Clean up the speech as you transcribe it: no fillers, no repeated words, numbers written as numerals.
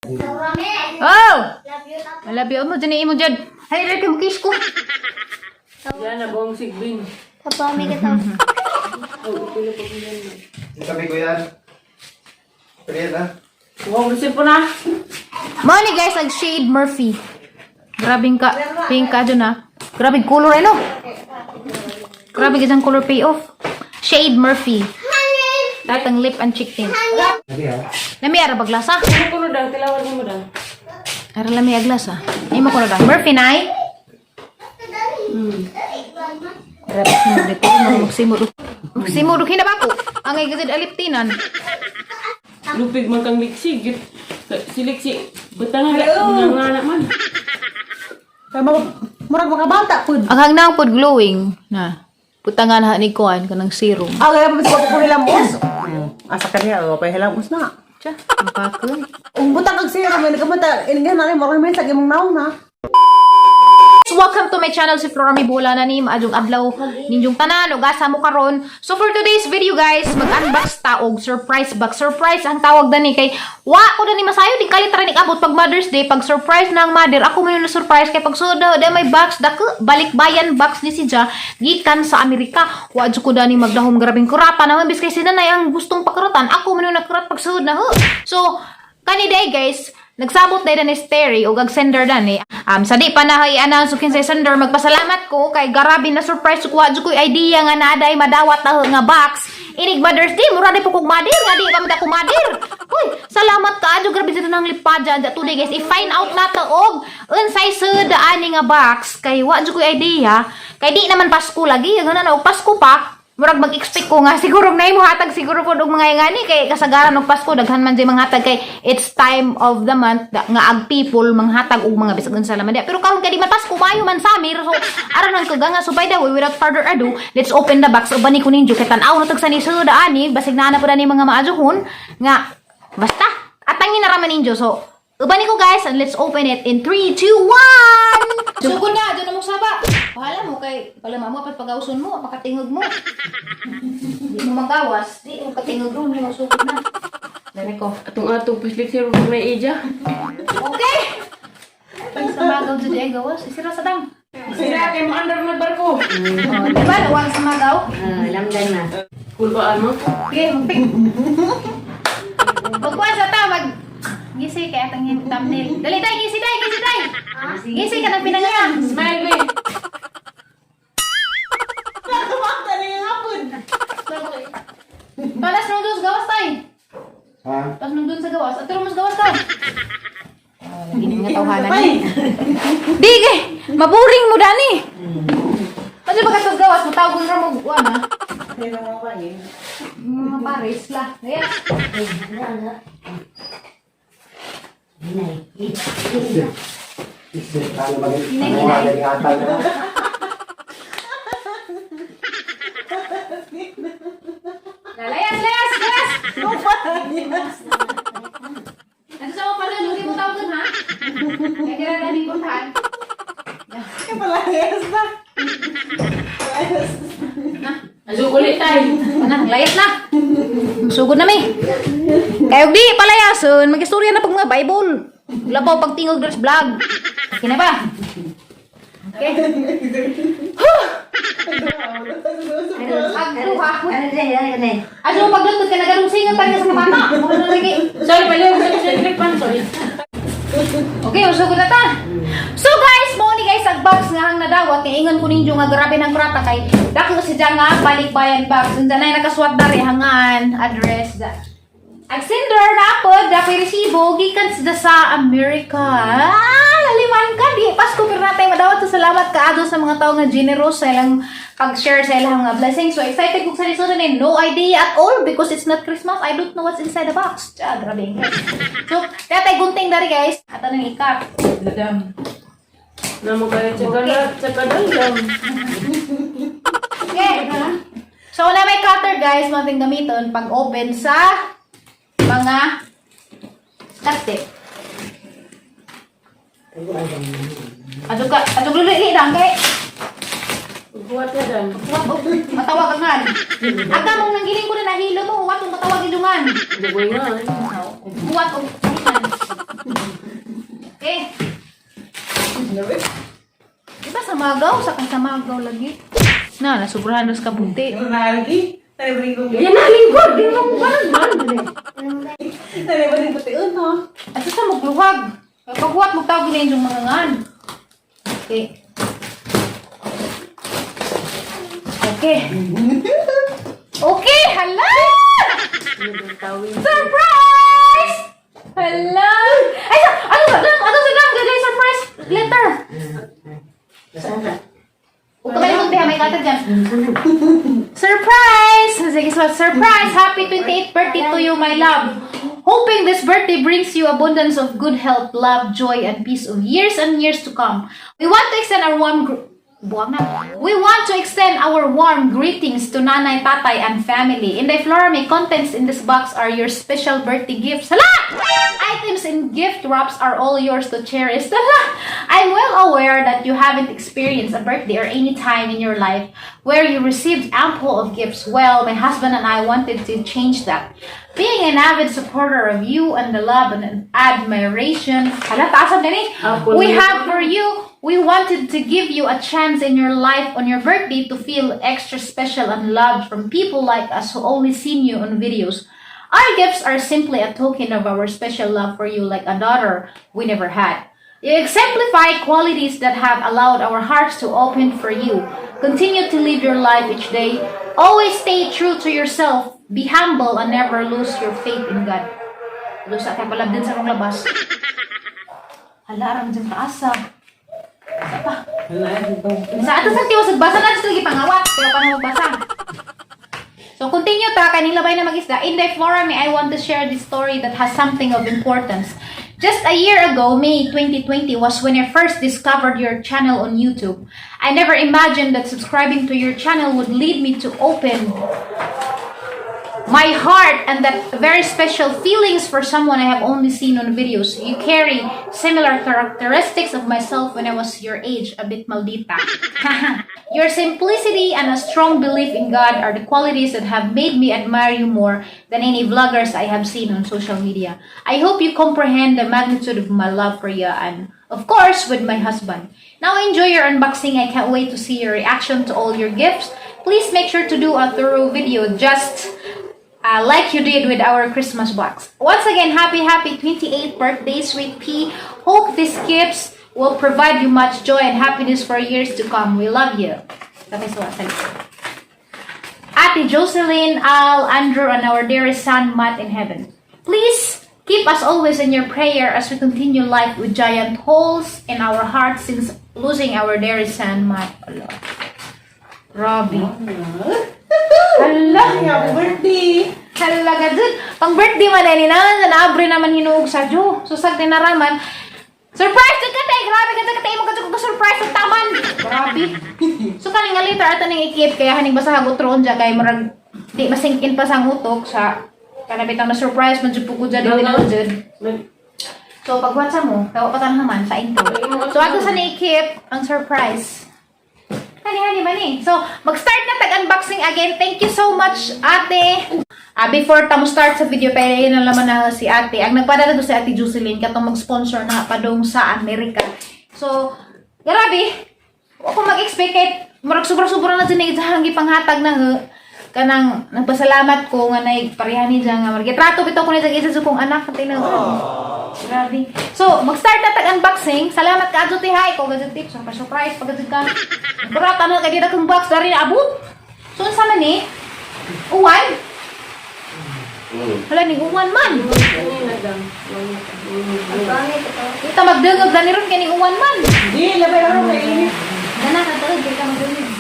Oh! I love you. Mo, dyan mo dyan. Hay, lagi mo kiss ko. Yan na bong sigbin. Kapami ka to. Sabi ko yan. Pwede na. Huwag mo po na. Money guys, ang shade Murphy. Grabing ka. Pink ka dyan ha. Grabing color ano. Grabe gandang color payoff. Shade Murphy. Datang lip and cheek tint. Lagi ha. Lami ara baglasa. Ano ko na daw? Tilawan mo daw. Ara lami aglasa. Ay mo ko na Murphy nay. Grabe mo dito mo magsimuro. Magsimuro kinaba ko. Ang ay gazid aliptinan. Lupig man kang liksi. Si liksi. Butang nga anak man. Kaya murag makabata po. Ang hangnang pod glowing na. Putangan ha ni kuan kanang serum. Ah, kaya pa ko hilamos. Asa kanya o pa hilamos na. Tsa, mapakon. Butang kag siya kami nagkamata inighan na mo may sa imong naon na. Welcome to my channel, si Florami Bula na ni maadjong adlaw ninyong tanan ug asa mo karon. So for today's video guys, mag-unbox ta og surprise box. Surprise ang tawag dani kay wa ko dani masayo di kalit ra ni abot pag Mother's Day pag surprise ng mother. Ako man yung surprise kay pag suda da may box dako balikbayan box ni si Ja gikan sa Amerika. Wa jud ko dani magdahom grabing kurapa naman bis kay sinanay ang gustong pakuratan. Ako man yung nakurat pag suda ho. So kani day guys, nagsabot na ni Terry o gag-sender dani. Sa di pa na i-announce kin sa sender, magpasalamat ko kay garabi na surprise ko adyo ko idea nga naaday madawat na nga box. Inig Mother's Day, mura di po kog madir nga di pa ko madir. Uy, salamat ka adyo grabe dito nang lipadyan da today guys. I-find out na to og unsay suda ani nga box kay wa adyo ko idea. Kay di naman Pasko lagi, ngana na og Pasko pa. Murag mag-expect ko nga siguro na mo hatag siguro po og mga ngani kay kasagaran og Pasko daghan man jay manghatag kay it's time of the month nga ag people manghatag og mga bisag unsa laman dia. Pero karon kay di man Pasko mayo man samir so aron nang kaganga so by the way without further ado let's open the box uban ni ko ninyo kay tan-aw na tag sa ni suda ani basig na pa ni mga maajuhon nga basta atangin na raman ninyo so uban ni ko guys and let's open it in 3 2 1. Sugod na dyan mo saba. Pahala mo kay palama mo pagawson mo pakatingog mo. Di mo magawas, di mo katingog ron, di mo sugod na. Dali ko. Atong pislik si Rufus may ija. Okay! Pag sa magaw dyan ay gawas, isira sa dang. Sira kay mo andar na barko. Diba, nawag sa magaw? Lamdan na. Kulbaan mo. Okay, magpik. Magkuhan sa tawag. Gisi kaya atang yung thumbnail. Dali tayo, gisi tayo, gisi tayo. Gisi ka ng pinangalan. Smile be. Kumanta na yung hapon. Palas nung doon sa gawas tayo. Ha? Palas nung doon sa gawas. At pero mas gawas tayo. Lagi na nga tawhanan niya. Di kay, maburing mo dani. Kasi baka sa gawas, matawag mo na mag-uwan ha. Mga pares lah. Ayan. Isip tayo mag-iwala ni ata na. Layas, layas, layas! Ano sa mga pala, lugi mo tawag dun ha? Kaya kaya namin puntahan. Kaya palayas na. Palayas. Azul ulit tayo. Ano, layas na. Sugod na mi. Kayog di, palayason. Mag-istorya na pag mga Bible. Labaw pag tingog dress vlog. Okay na ba? Okay. Agdo ha. Ano paglutot ka na ganong singat pa sa kamata. Sorry, pala sa pan, sorry. Okay, usugod na ta. So guys, mo ni guys ang box nga hang nadawat kay ingon ko ninyo nga grabe ng krata kay dako si Jang nga balikbayan box. Unsa nay nakaswat dari hangan address da. Ag sender na pod da resibo gikan sa Amerika. Laliman ka di Pasko pero natay madawat so salamat kaado sa mga tawo nga generous sa ilang pag-share sa ilang mga blessings. So excited ko sa lisod ni no idea at all because it's not Christmas. I don't know what's inside the box. Grabe guys. So, datay gunting dari guys. Ato nang ikat. Dadam. Na mo kaya sa kadaldam. Okay. So, na may cutter guys, mating gamiton pag open sa mga plastic. Adug luli lang kay. Buhat ka dan. Matawag ang nga. Agda mong nanggiling ko na nahilo mo, huwag mong matawag ilungan. Bugoy nga. Huwag o Samagaw, sa samagaw lagi. Na, nasubrahan dos ka bunti. Ano na lagi? Tari ba rin kong Yan na, lingkod. Di mo kung ano man. Tari ba rin pati no? At sa magluwag. Paghuwat mo tawag na yung mga ngan. Okay. Okay. Okay, hala! Surprise! Hala! Ay, ano ba? Ano sa lang? Gagay surprise letter. Huwag ka kalimut diha, may kata dyan. Surprise! Sige, so surprise! Happy 28th birthday to you, my love. Hoping this birthday brings you abundance of good health, love, joy, and peace of years and years to come. We want to extend our warm greetings to Nanay, Tatay, and family. In the Florame, contents in this box are your special birthday gifts. Hala! Items and gift wraps are all yours to cherish. Hala! I'm well aware that you haven't experienced a birthday or any time in your life where you received ample of gifts. Well, my husband and I wanted to change that. Being an avid supporter of you and the love and admiration hala, taasab na ni, we have for you, we wanted to give you a chance in your life on your birthday to feel extra special and loved from people like us who only seen you on videos. Our gifts are simply a token of our special love for you, like a daughter we never had. You exemplify qualities that have allowed our hearts to open for you. Continue to live your life each day. Always stay true to yourself. Be humble and never lose your faith in God. Lusa kay palab din sa rong labas. Hala, ram dyan kaasa. Sa pa. Sa ato sa tiwas, basa na dito lagi pangawat. Kaya pa na magbasa. So, continue ta. Kaning labay na mag-isda. In the Florame, I want to share this story that has something of importance. Just a year ago, May 2020, was when I first discovered your channel on YouTube. I never imagined that subscribing to your channel would lead me to open my heart and that very special feelings for someone I have only seen on videos. You carry similar characteristics of myself when I was your age, a bit maldita. Your simplicity and a strong belief in God are the qualities that have made me admire you more than any vloggers I have seen on social media. I hope you comprehend the magnitude of my love for you and, of course, with my husband. Now enjoy your unboxing. I can't wait to see your reaction to all your gifts. Please make sure to do a thorough video just like you did with our Christmas box. Once again, happy 28th birthday, Sweet Pea. Hope these gifts will provide you much joy and happiness for years to come. We love you. Ate Jocelyn, Al, Andrew, and our dearest son, Matt, in heaven. Please keep us always in your prayer as we continue life with giant holes in our hearts since losing our dearest son, Matt. Allah. Robbie. Hala, happy birthday! Hala ka dun. Pang birthday man ni na naabre naman hinuog sa Jo. Susag din naraman. Surprise ka tay, grabe ka tay mo ka surprise sa taman. Grabe. So kaning nga later ato ning ikip kaya haning basa hagutron ja kay murag di masingkin pa sang utok sa kanabitang na surprise man jud pugod ja din jud. So pagwatsa mo, tawa pa man sa intro. So ato sa naikip ang surprise. Hani ba ni? So, mag-start na tag-unboxing again. Thank you so much, ate. Before tamo start sa video, pero yun naman na si ate. Ang nagpadala doon si ate Jocelyn, katong mag-sponsor na padong sa Amerika. So, grabe. Ako mag-expect kahit marag sobra-sobra na din hangi panghatag na kanang nagpasalamat ko nga nay parehani diyan nga margitrato bitaw ko ni sa isa kong anak natin na. Grabe. So, mag-start na tag-unboxing. Salamat ka adto ti hay ko gadto tips sa surprise pagad ka. Kurata na kay dira kong box dari na abot. So, unsa man ni? Uwan. Wala ni uwan man. Kita magdungog dani ron kay ni uwan man. Di, labay ron kay ini. Dana ka tuod kay ka magdungog.